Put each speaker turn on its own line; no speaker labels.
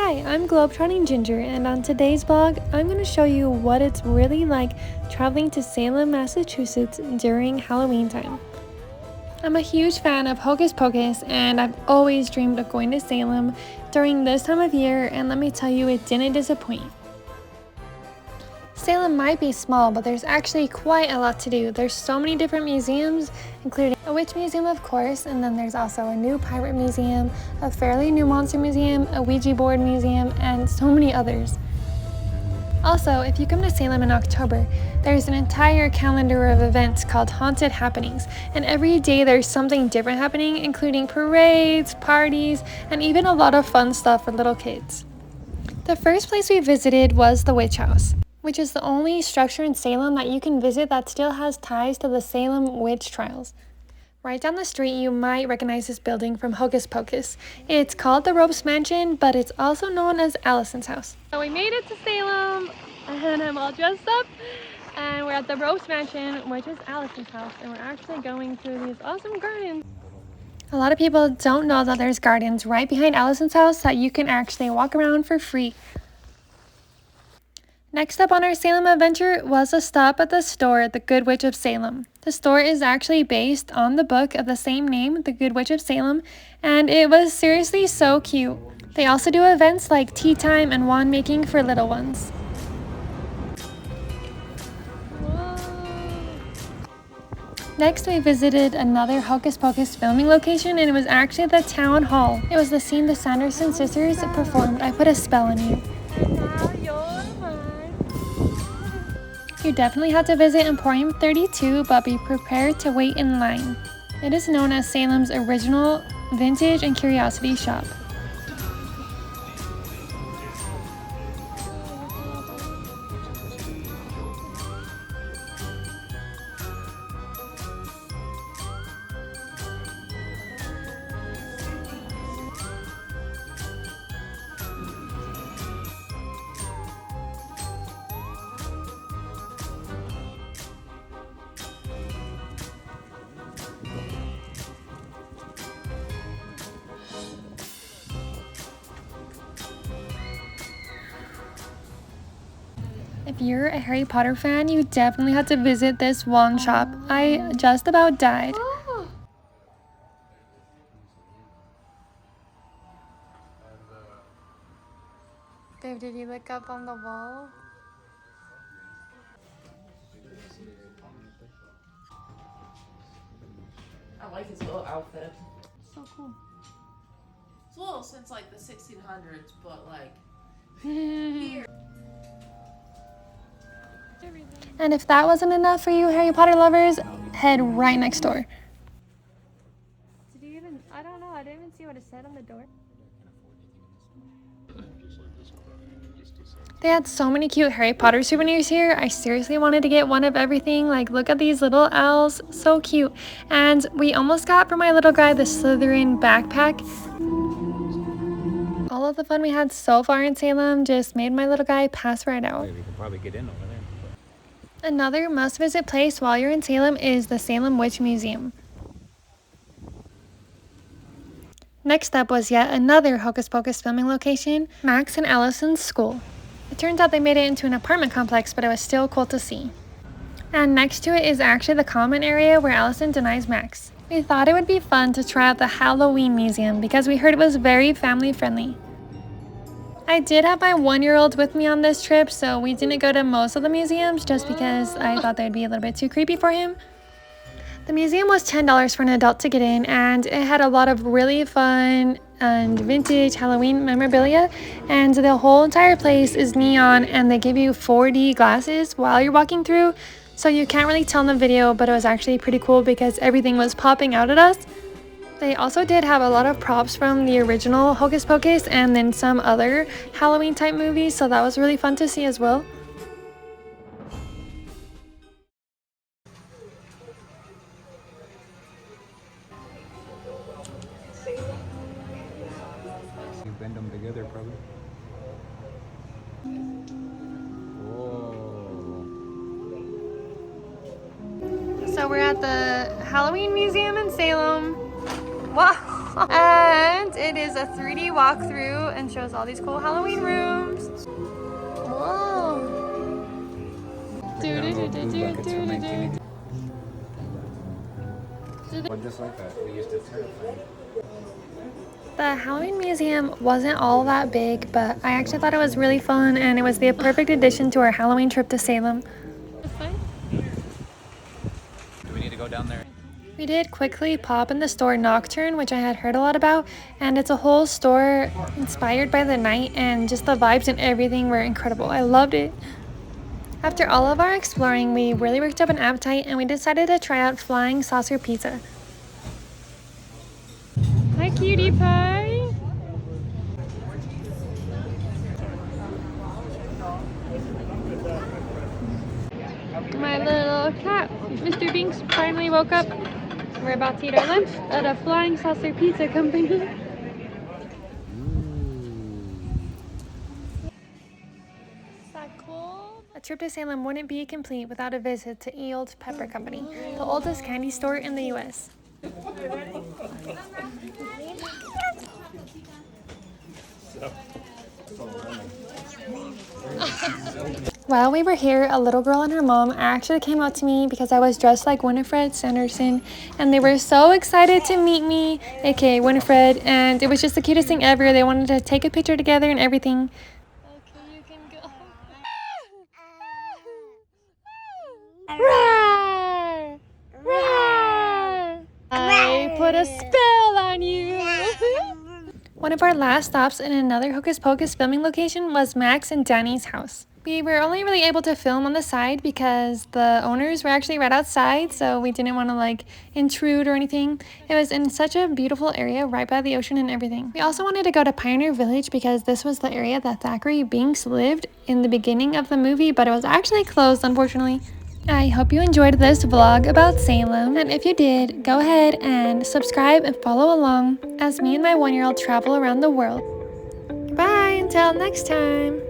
Hi, I'm Globetrotting Ginger, and on today's vlog, I'm going to show you what it's really like traveling to Salem, Massachusetts during Halloween time. I'm a huge fan of Hocus Pocus, and I've always dreamed of going to Salem during this time of year, and let me tell you, it didn't disappoint. Salem might be small, but there's actually quite a lot to do. There's so many different museums, including a witch museum, of course, and then there's also a new pirate museum, a fairly new monster museum, a Ouija board museum, and so many others. Also, if you come to Salem in October, there's an entire calendar of events called Haunted Happenings, and every day there's something different happening, including parades, parties, and even a lot of fun stuff for little kids. The first place we visited was the Witch House, which is the only structure in Salem that you can visit that still has ties to the Salem witch trials. Right down the street, you might recognize this building from Hocus Pocus. It's called the Ropes Mansion, but it's also known as Allison's house. So we made it to Salem, and I'm all dressed up, and we're at the Ropes Mansion, which is Allison's house, and we're actually going through these awesome gardens. A lot of people don't know that there's gardens right behind Allison's house that you can actually walk around for free. Next up on our Salem adventure was a stop at the store, The Good Witch of Salem. The store is actually based on the book of the same name, The Good Witch of Salem, and it was seriously so cute. They also do events like tea time and wand making for little ones. Next, we visited another Hocus Pocus filming location, and it was actually the town hall. It was the scene the Sanderson sisters performed, I Put a Spell on You. You definitely have to visit Emporium 32, but be prepared to wait in line. It is known as Salem's original vintage and curiosity shop. If you're a Harry Potter fan, you definitely have to visit this wand shop. I just about died. Babe, did you look up on the wall?
I like his little outfit.
So cool.
It's a little since like the 1600s, but like here.
And if that wasn't enough for you Harry Potter lovers, head right next door. Did you even, I don't know, I didn't even see what it said on the door. They had so many cute Harry Potter souvenirs here. I seriously wanted to get one of everything. Like, look at these little owls, so cute. And we almost got for my little guy the Slytherin backpack. All of the fun we had so far in Salem just made my little guy pass right out.
We can probably get in over there.
Another must-visit place while you're in Salem is the Salem Witch Museum. Next up was yet another Hocus Pocus filming location, Max and Allison's school. It turns out they made it into an apartment complex, but it was still cool to see. And next to it is actually the common area where Allison denies Max. We thought it would be fun to try out the Halloween museum because we heard it was very family friendly. I did have my 1-year-old with me on this trip, so we didn't go to most of the museums just because I thought they'd be a little bit too creepy for him. The museum was $10 for an adult to get in, and it had a lot of really fun and vintage Halloween memorabilia, and the whole entire place is neon, and they give you 4D glasses while you're walking through, so you can't really tell in the video, but it was actually pretty cool because everything was popping out at us. They also did have a lot of props from the original Hocus Pocus and then some other Halloween type movies, so that was really fun to see as well.
You bend them together probably. Whoa.
So we're at the Halloween Museum in Salem. Wow. And it is a 3D walkthrough and shows all these cool Halloween rooms. Whoa.
Well, just like that, we used to terrify.
The Halloween Museum wasn't all that big, but I actually thought it was really fun and it was the perfect addition to our Halloween trip to Salem.
Do we need to go down there?
We did quickly pop in the store Nocturne, which I had heard a lot about, and it's a whole store inspired by the night, and just the vibes and everything were incredible. I loved it. After all of our exploring, we really worked up an appetite and we decided to try out Flying Saucer Pizza. Hi, cutie pie. My little cat, Mr. Binks, finally woke up. We're about to eat our lunch at a Flying Saucer Pizza Company. Is that cool? A trip to Salem wouldn't be complete without a visit to Olde Pepper Company, the oldest candy store in the U.S. While we were here, a little girl and her mom actually came up to me because I was dressed like Winifred Sanderson, and they were so excited to meet me, aka Winifred, and it was just the cutest thing ever. They wanted to take a picture together and everything. Okay, you can go. Roar! Roar! I put a spell on you. One of our last stops in another Hocus Pocus filming location was Max and Dani's house. We were only really able to film on the side because the owners were actually right outside, so we didn't want to like intrude or anything. It was in such a beautiful area right by the ocean and everything. We also wanted to go to Pioneer Village because this was the area that Thackeray Binks lived in the beginning of the movie, but it was actually closed, unfortunately. I hope you enjoyed this vlog about Salem, and if you did, go ahead and subscribe and follow along as me and my 1-year-old travel around the world. Goodbye until next time.